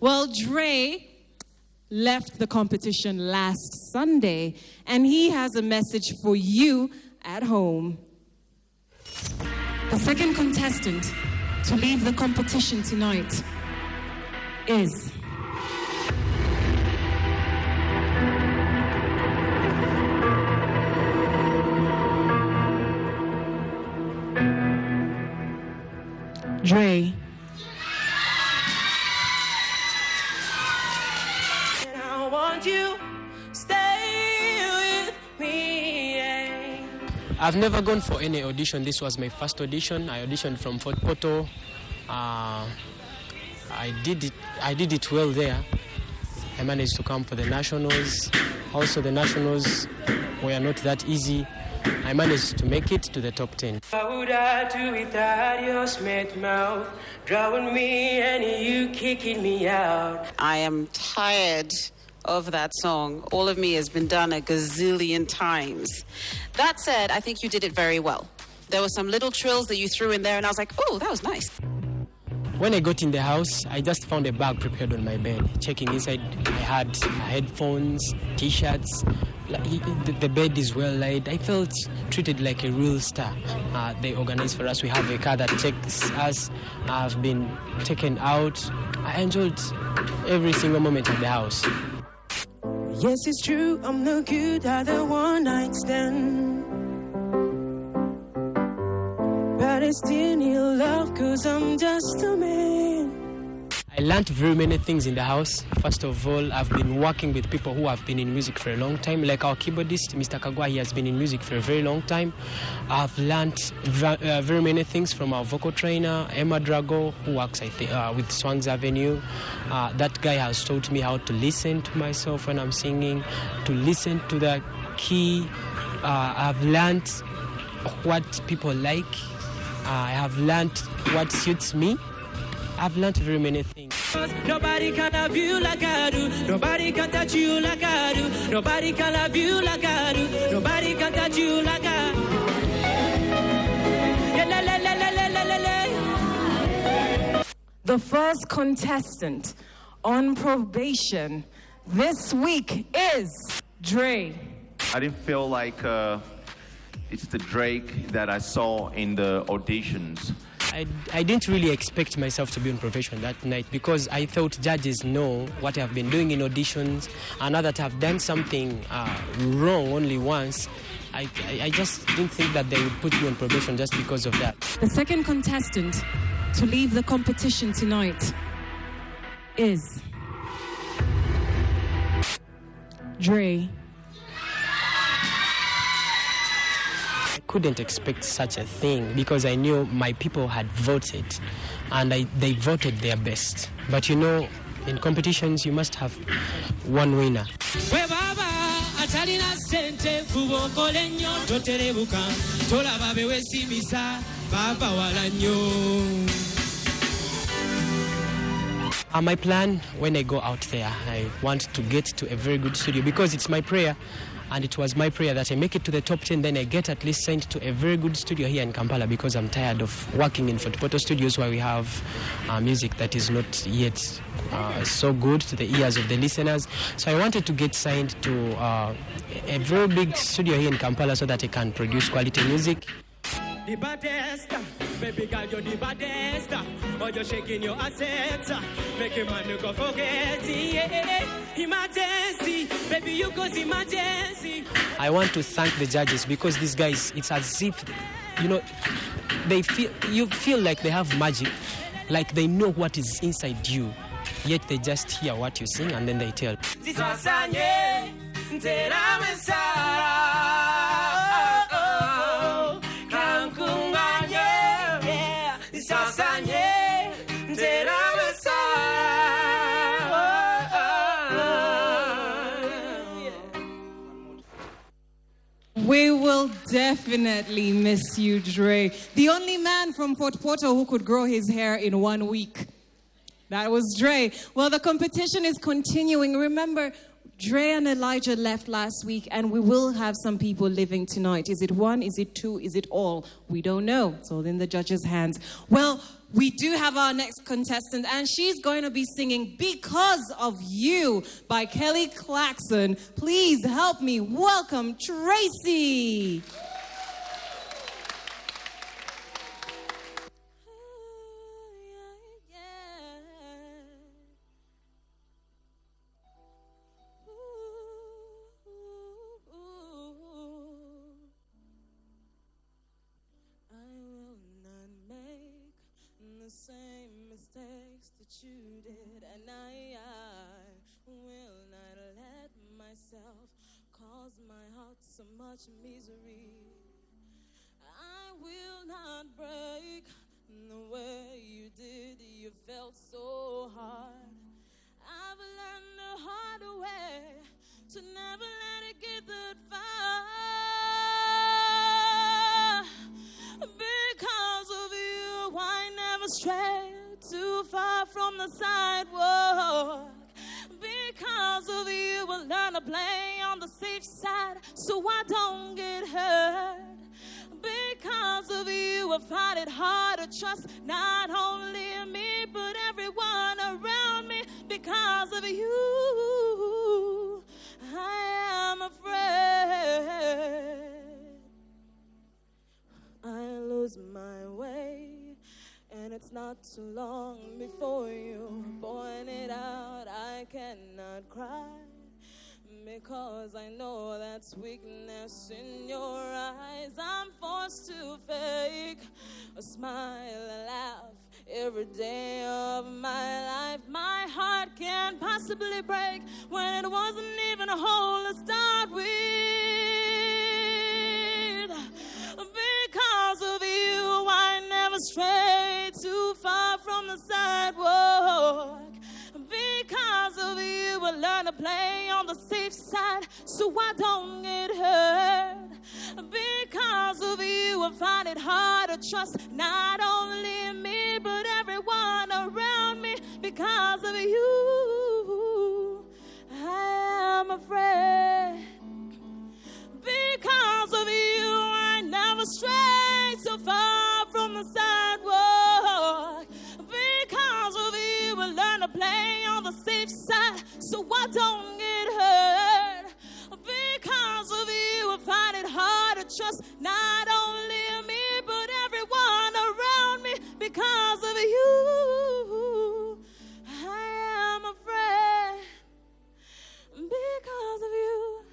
Well, Dre left the competition last Sunday, and he has a message for you at home. The second contestant to leave the competition tonight is... Dre. And I want you stay with me. I've never gone for any audition. This was my first audition. I auditioned from Fort Portal. I did it well there. I managed to come for the nationals. Also, the nationals were not that easy. I managed to make it to the top 10. What would I do without your smart mouth? Drawing me and you kicking me out. I am tired of that song. All of Me has been done a gazillion times. That said, I think you did it very well. There were some little trills that you threw in there, and I was like, oh, that was nice. When I got in the house, I just found a bag prepared on my bed. Checking inside, I had headphones, T-shirts. The bed is well laid. I felt treated like a real star. They organized for us. We have a car that takes us. I've been taken out. I enjoyed every single moment of the house. Yes, it's true, I'm no good at the one night stand. But I still need love, cause I'm just a man. I learned very many things in the house. First of all, I've been working with people who have been in music for a long time. Like our keyboardist, Mr. Kagwa, he has been in music for a very long time. I've learned very many things from our vocal trainer, Emma Drago, who works with Swans Avenue. That guy has taught me how to listen to myself when I'm singing, to listen to the key. I've learned what people like. I have learned what suits me. I've learned very many things. Nobody can love you like I do. Nobody can touch you like I do. Nobody can love you like I do. Nobody can touch you like I do. The first contestant on probation this week is Dre. I didn't feel like it's the Drake that I saw in the auditions. I didn't really expect myself to be on probation that night because I thought judges know what I've been doing in auditions, and now that I've done something wrong only once, I just didn't think that they would put you on probation just because of that. The second contestant to leave the competition tonight is Dre. I couldn't expect such a thing because I knew my people had voted and they voted their best. But you know, in competitions you must have one winner. My plan when I go out there, I want to get to a very good studio because it's my prayer. And it was my prayer that I make it to the top 10, then I get at least sent to a very good studio here in Kampala because I'm tired of working in Fort Portal studios where we have music that is not yet so good to the ears of the listeners. So I wanted to get signed to a very big studio here in Kampala so that I can produce quality music. The baddest, baby girl, you're the baddest. Oh, you're shaking your assets, make a man go forget. Yeah, emergency, baby, you cause emergency. I want to thank the judges because these guys, it's as if, you know, you feel like they have magic, like they know what is inside you, yet they just hear what you sing and then they tell. We will definitely miss you, Dre. The only man from Fort Portal who could grow his hair in 1 week. That was Dre. Well, the competition is continuing. Remember, Dre and Elijah left last week, and we will have some people living tonight. Is it one? Is it two? Is it all? We don't know. It's all in the judges' hands. Well, we do have our next contestant, and she's going to be singing Because of You by Kelly Clarkson. Please help me welcome Tracy. Same mistakes that you did, and I will not let myself cause my heart so much misery. I will not break the way you did. You felt so hard. I've learned the hard way to never let it get that far. Because of you, I never strayed too far from the sidewalk. Because of you, I learn to play on the safe side so I don't get hurt. Because of you, I find it hard to trust not only me, but everyone around me. Because of you, I am afraid I lose my way. And it's not too long before you point it out. I cannot cry because I know that's weakness in your eyes. I'm forced to fake a smile, a laugh every day of my life. My heart can't possibly break when it wasn't even a hole to start with. Because of you, I never strayed too far from the sidewalk. Because of you, I learn to play on the safe side so I don't get hurt. Because of you, I find it hard to trust not only me, but everyone around me. Because of you, I am afraid. Because of you, I never strayed so far from the sidewalk. Because of you, I learn to play on the safe side so I don't get hurt. Because of you, I find it hard to trust not only me, but everyone around me. Because of you, I am afraid. Because of you,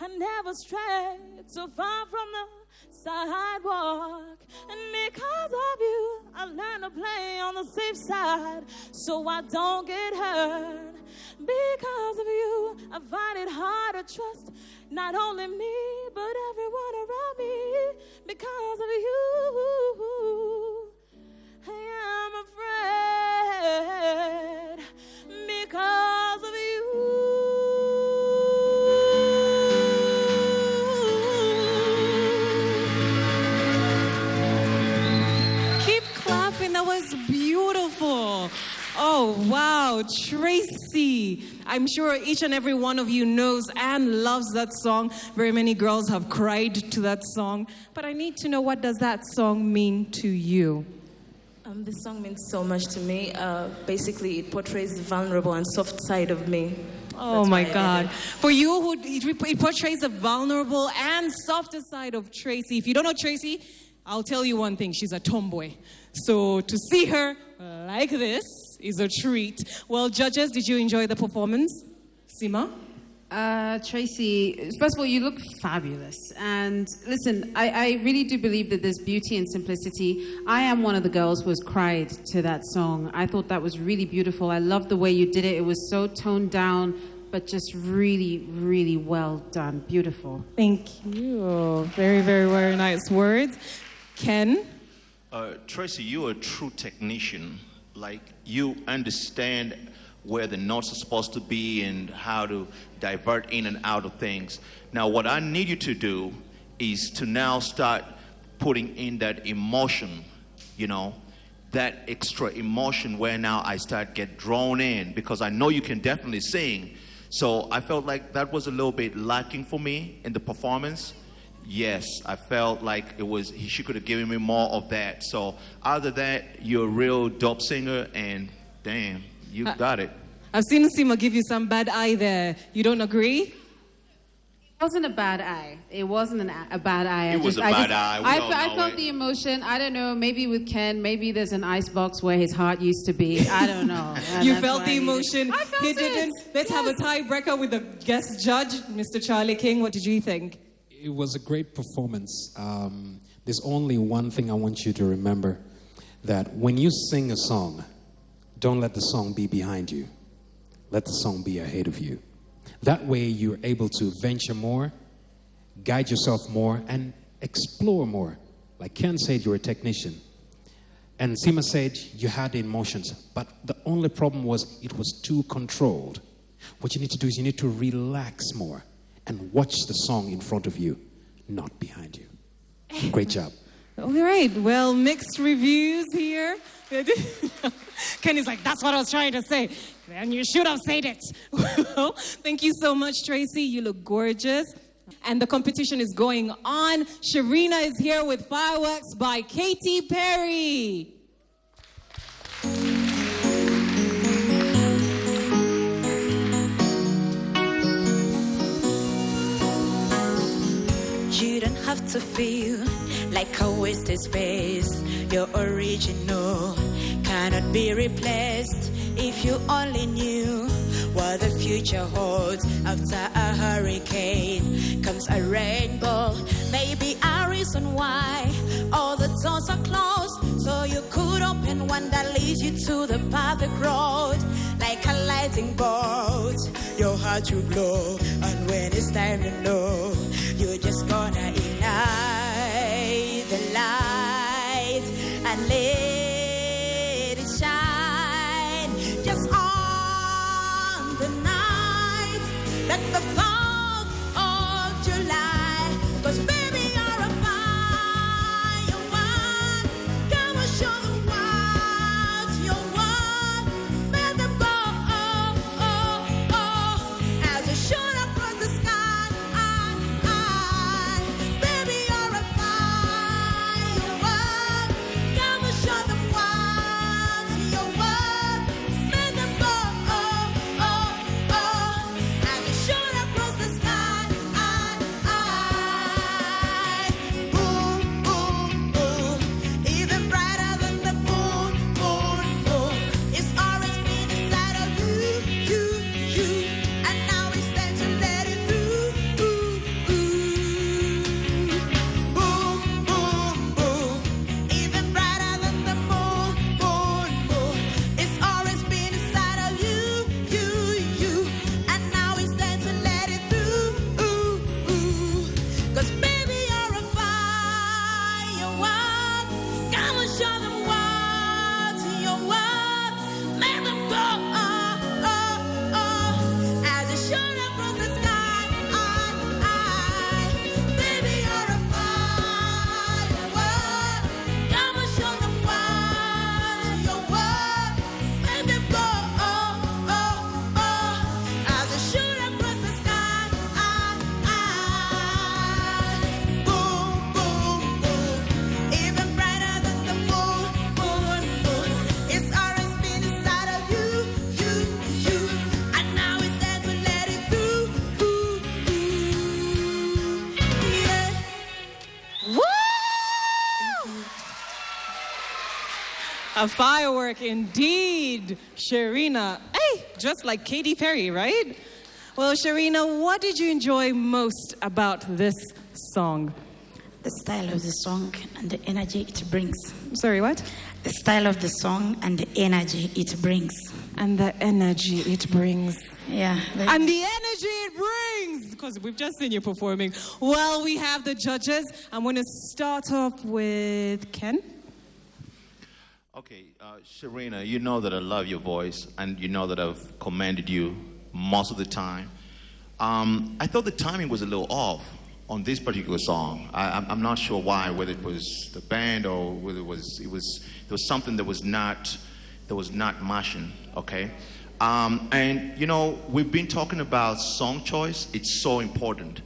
I never strayed so far from the sidewalk. And because of you, I learned to play on the safe side so I don't get hurt. Because of you, I find it hard to trust not only me, but everyone around me. Because of you, I am afraid. Because of you. That was beautiful. Oh, wow, Tracy. I'm sure each and every one of you knows and loves that song. Very many girls have cried to that song. But I need to know, what does that song mean to you? This song means so much to me. Basically, it portrays the vulnerable and soft side of me. Oh, my God. For you, it portrays the vulnerable and softer side of Tracy. If you don't know Tracy, I'll tell you one thing. She's a tomboy. So to see her like this is a treat. Well, judges, did you enjoy the performance? Sima? Tracy, first of all, you look fabulous. And listen, I really do believe that there's beauty in simplicity. I am one of the girls who has cried to that song. I thought that was really beautiful. I loved the way you did it. It was so toned down, but just really, really well done. Beautiful. Thank you. Very, very, very nice words. Ken? Tracy, you're a true technician. Like, you understand where the notes are supposed to be and how to divert in and out of things. Now, what I need you to do is to now start putting in that emotion, you know, that extra emotion where now I start get drawn in because I know you can definitely sing. So I felt like that was a little bit lacking for me in the performance. Yes, I felt like she could have given me more of that. So other than that, you're a real dope singer, and damn, you got it. I've seen Sima give you some bad eye there. You don't agree? It wasn't a bad eye. It wasn't a bad eye. It was a bad eye. I felt the emotion. I don't know. Maybe with Ken, maybe there's an icebox where his heart used to be. I don't know. You felt the emotion. I felt he it. didn't. Let's have a tiebreaker with the guest judge, Mr. Charlie King. What did you think? It was a great performance. There's only one thing I want you to remember, that when you sing a song, don't let the song be behind you. Let the song be ahead of you. That way you're able to venture more, guide yourself more, and explore more. Like Ken said, you're a technician. And Sima said you had the emotions, but the only problem was it was too controlled. What you need to do is you need to relax more and watch the song in front of you, not behind you. Great job. All right. Well, mixed reviews here. Kenny's like, that's what I was trying to say. And you should have said it. Well, thank you so much, Tracy. You look gorgeous. And the competition is going on. Sharina is here with Fireworks by Katy Perry. You don't have to feel like a wasted space. You're original, cannot be replaced. If you only knew what the future holds. After a hurricane comes a rainbow. Maybe a reason why all the doors are closed, so you could open one that leads you to the perfect road. Like a lighting bolt, your heart will glow, and when it's time to know, you're just gonna ignite the light and let it shine. Just on the night, like the 4th of July. 'Cause baby, you're a firework. Come and show the world your worth. Make them go, oh, oh, oh, as you shoot across the sky. Baby, you're a firework. Come and show the world your worth. Make them go, oh, oh, oh, as you shoot across the sky. Boom, boom, boom, even brighter than the moon, moon, moon. It's always been inside of you, and now it's time to let it through. Boom, boom, boom, even brighter than the moon, moon, moon. It's always been inside of you, and now it's time to let it through. 'Cause baby, you're a firework. Come and show them what your worth. Make them go, oh, oh, oh, as you shoot across the sky. Baby, you're a firework. Come and show them what your worth. Make them go, oh, oh, oh, as you shoot across the sky. Boom, boom, boom, even brighter than the moon, moon, moon. It's always been inside of you, and now it's time to let it through. Yeah. Woo! A firework indeed, Sharina. Hey, just like Katy Perry, right? Well, Sharina, what did you enjoy most about this song? The style of the song and the energy it brings. Sorry, what? The style of the song and the energy it brings. And the energy it brings. Yeah. And the energy it brings, because we've just seen you performing. Well, we have the judges. I'm going to start off with Ken. Okay, Sharina, you know that I love your voice, and you know that I've commended you most of the time. I thought the timing was a little off on this particular song. I'm not sure why, whether it was the band or whether it was something that was not mashing. Okay, and you know, we've been talking about song choice. It's so important.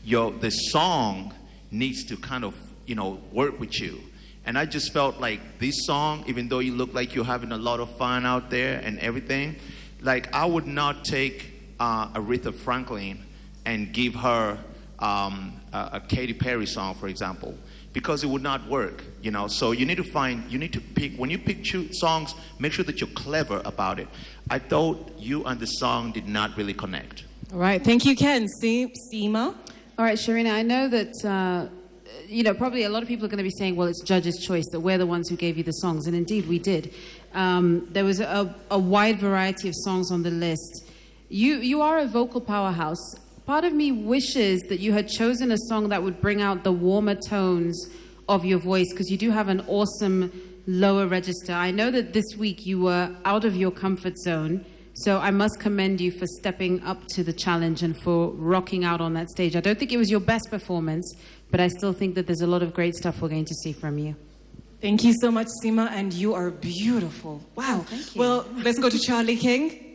The song needs to kind of, you know, work with you. And I just felt like this song, even though you look like you're having a lot of fun out there and everything, like I would not take Aretha Franklin and give her a Katy Perry song, for example, because it would not work, you know. So you need to pick, when you pick songs, make sure that you're clever about it. I thought you and the song did not really connect. All right, thank you, Ken. Seema? All right, Sharina, I know that, you know, probably a lot of people are going to be saying, well, it's judge's choice, that we're the ones who gave you the songs. And indeed, we did. There was a wide variety of songs on the list. You are a vocal powerhouse. Part of me wishes that you had chosen a song that would bring out the warmer tones of your voice, because you do have an awesome lower register. I know that this week you were out of your comfort zone, so I must commend you for stepping up to the challenge and for rocking out on that stage. I don't think it was your best performance, but I still think that there's a lot of great stuff we're going to see from you. Thank you so much, Seema, and you are beautiful. Wow. Thank you. Well, let's go to Charlie King.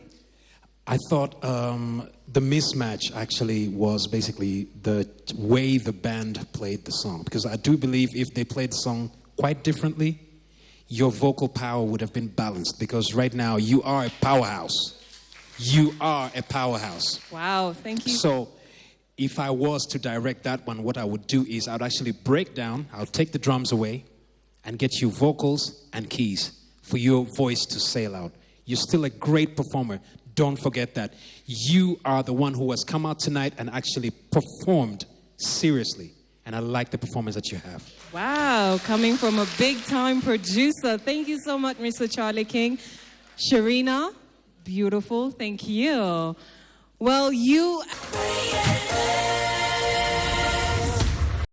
I thought the mismatch actually was basically the way the band played the song. Because I do believe if they played the song quite differently, your vocal power would have been balanced. Because right now, you are a powerhouse. You are a powerhouse. Wow, thank you. So if I was to direct that one, what I would do is I'd actually break down, I'll take the drums away and get you vocals and keys for your voice to sail out. You're still a great performer. Don't forget that. You are the one who has come out tonight and actually performed seriously. And I like the performance that you have. Wow, coming from a big-time producer. Thank you so much, Mr. Charlie King. Sharina, beautiful. Thank you. Well, you...